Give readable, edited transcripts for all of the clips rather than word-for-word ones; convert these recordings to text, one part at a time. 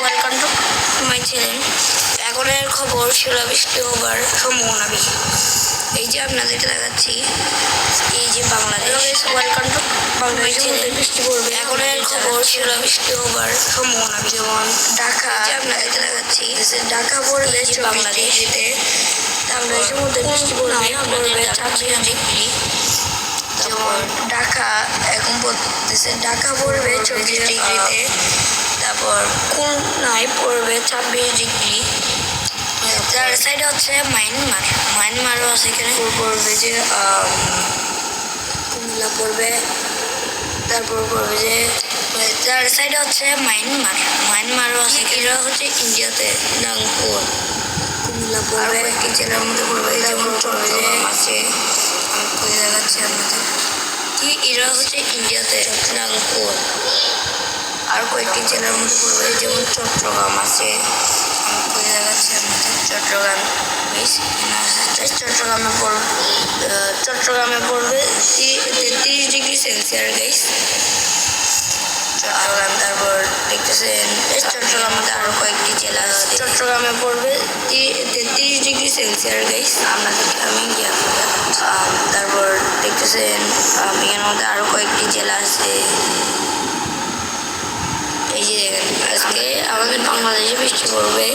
Welcome to my channel. এখনের খবর শিলাবৃষ্টি হবার সম্ভাবনা বেশি। এই যে আপনাদেরকে দেখাচ্ছি, এই যে বাংলাদেশ। ওয়েলকাম টু বাংলাদেশের মধ্যে বৃষ্টি পড়বে। এখনের খবর শিলাবৃষ্টি হবার সম্ভাবনা বেশি। যেমন ঢাকা, যে আপনাদেরকে দেখাচ্ছি, ঢাকা পড়বে বাংলাদেশ ডিগ্রিতে। বাংলাদেশের মধ্যে বৃষ্টি পড়বে 26 ডিগ্রি। যেমন ঢাকা এখন বলতেছে ঢাকা পড়বে 24 ডিগ্রিতে। তারপর খুলনায় পড়বে 26 ডিগ্রি। তার সাইডে হচ্ছে মায়ানমারও আছে এখানে। পড়বে যে কুমিল্লা পড়বে। তারপর পড়বে যে তার সাইডে হচ্ছে মায়ানমারও আছে। এরা হচ্ছে ইন্ডিয়াতে নাগপুর কুমিল্লা পড়বে। একটি জেলার মধ্যে পড়বে, যেমন চট্টগ্রাম আছে। আমি করে দেখাচ্ছি আপনাদের কি এরা হচ্ছে ইন্ডিয়াতে নাগপুর। আর কয়েকটি জেলার মধ্যে পড়বে, যেমন চট্টগ্রাম আছে। আমি করে দেখাচ্ছি আপনাদের চট্টগ্রাম। চট্টগ্রামে পড়বে 33 ডিগ্রি সেলসিয়াস গাইস চট্টগ্রাম। তারপর দেখতেছেন চট্টগ্রামে আরো কয়েকটি জেলা আছে। চট্টগ্রামে পড়বে 33 ডিগ্রি সেলসিয়াস গাইস আপনাদেরকে আমি তারপর দেখতেছেন এর মধ্যে আরো কয়েকটি জেলা আছে। এই যে দেখেন, আজকে আমাদের বাংলাদেশে বৃষ্টি পড়বে।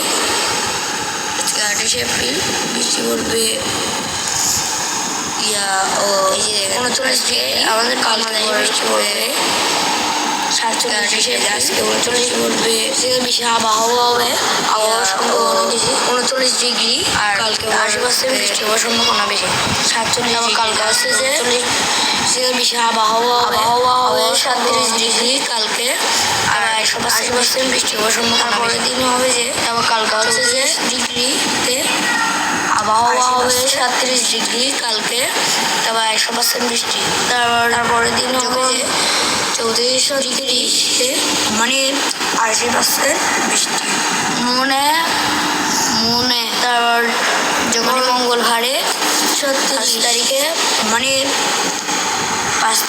আজকে 28 এপ্রিল বৃষ্টি পড়বে। এই যে দেখেন 39 ডিগ্রি আমাদের বাংলাদেশে বৃষ্টি পড়বে। 47 আজকে 39 পড়বে। বেশি আবহাওয়া হবে, আবহাওয়ার সম্ভাবনা বেশি 39 ডিগ্রি। আর কালকে 80% বৃষ্টি হওয়ার সম্ভাবনা বেশি 47। আবার কালকে আসছে যে বেশি আবহাওয়া হবে 37 ডিগ্রি কালকে। আর 80% বৃষ্টি হওয়ার সম্ভাবনা। পরের দিন হবে যে আবার কালকে হচ্ছে যে ডিগ্রিতে আবহাওয়া হবে 37 ডিগ্রি কালকে। তারপর 100% বৃষ্টি। তারপরের দিন হবে যে 34 ডিগ্রিতে, মানে 80% বৃষ্টি মনে। তারপর যখন মঙ্গলবারে 5 তারিখে, মানে 5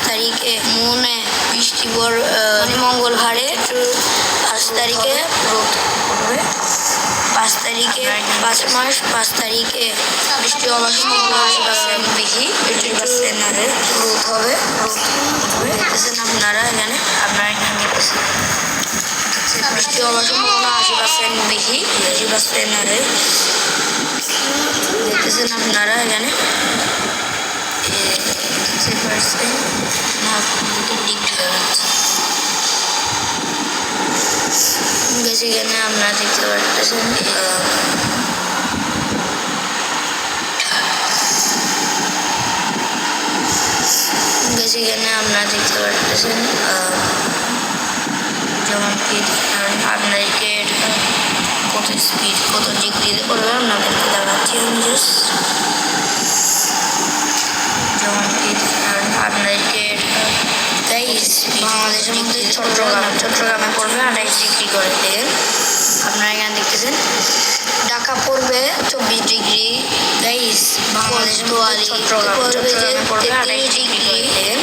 তারিখে মনে বৃষ্টি মানে মঙ্গলবারে 5 তারিখে রোদ পড়বে। 5 তারিখে 5 মাস 5 তারিখে বৃষ্টি হওয়ার সম্ভাবনা বেশি 80% রোদ হবে। দেখতেছেন আপনারা এখানে দেখতেছেন বৃষ্টি হওয়ার সম্ভাবনা 80% বেশি 80% দেখতেছেন আপনারা এখানে এখানে আপনারা দেখতে পারতেছেন যেমন কি আপনাদেরকে কত স্পিড কত ডিগ্রিতে করবে আপনাদেরকে দেখাচ্ছি আমি জাস্ট। যেমন কি আপনাদেরকে বাংলাদেশের মধ্যে চট্টগ্রামে পড়বে 28 ডিগ্রি করে। দেখেন আপনারা এখানে দেখতেছেন ঢাকা পড়বে 24 ডিগ্রি গাইস। বাংলাদেশের চট্টগ্রামে পড়বে 28 ডিগ্রি। দেখেন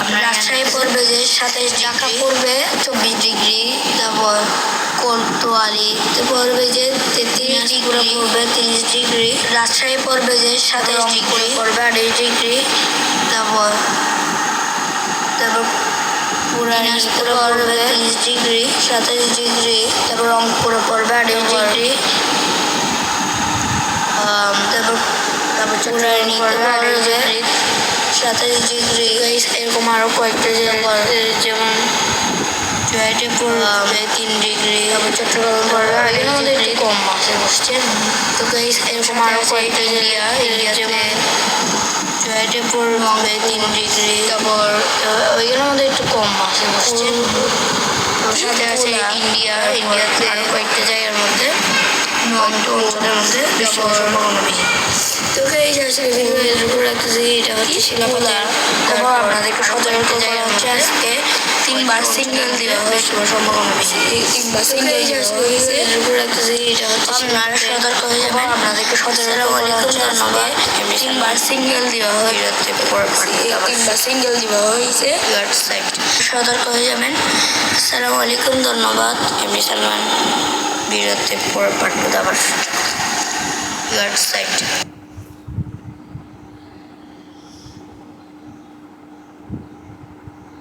আপনার রাজশাহী পড়বে যে 27 ঢাকা পড়বে 24 ডিগ্রি। তারপর কোতোয়ালিতে পড়বে যে 33 ডিগ্রি পড়বে 30 ডিগ্রি। রাজশাহী পড়বে যে 27 ডিগ্রি পড়বে 28 ডিগ্রি। তারপর পুরানিতে পড়বে 30 ডিগ্রি 27 ডিগ্রি। তারপর রংপুরে পড়বে 28 ডিগ্রি। তারপর চট্টগ্রামে পড়বে 28 ডিগ্রি 27 ডিগ্রি। এরকম আরো কয়েকটা জেলা, যেমন জয়টে পড়বে 3 ডিগ্রি। তারপর চট্টগ্রামে পড়বে 28 ডিগ্রি। একটু কম আছে বুঝছেন তো গাইস। এরকম আরো কয়েকটা জেলা ইন্ডিয়াতে জয়টে পড়বে 3 ডিগ্রি। তারপর ওইগুলোর মধ্যে একটু কম আছে বুঝছেন। সাথে আছে ইন্ডিয়াতে আরো কয়েকটা জায়গার মধ্যে অঞ্চলের মধ্যে বৃষ্টি হওয়ার সম্ভাবনা বেশি। তো গাইস এটা হচ্ছে শিলাপতার খবর। আপনাদেরকে সতর্ক করা হচ্ছে আজকে 3 বার সিগন্যাল দেওয়া হয়েছে সম্ভাবনা বেশি। 3 বার সিগন্যাল দেওয়া হয়েছে। এটা হচ্ছে আপনারা সতর্ক হয়ে যাবেন। আপনাদেরকে সতর্ক করা হচ্ছে ধন্যবাদ। 3 বার সিগন্যাল দেওয়া হয়েছে। 3 বার সিগন্যাল দেওয়া হয়েছে। সতর্ক হয়ে যাবেন। আসসালামু আলাইকুম, ধন্যবাদ। এমনি সালমান বিরতে পর পাঠ্য দাবার সাইট।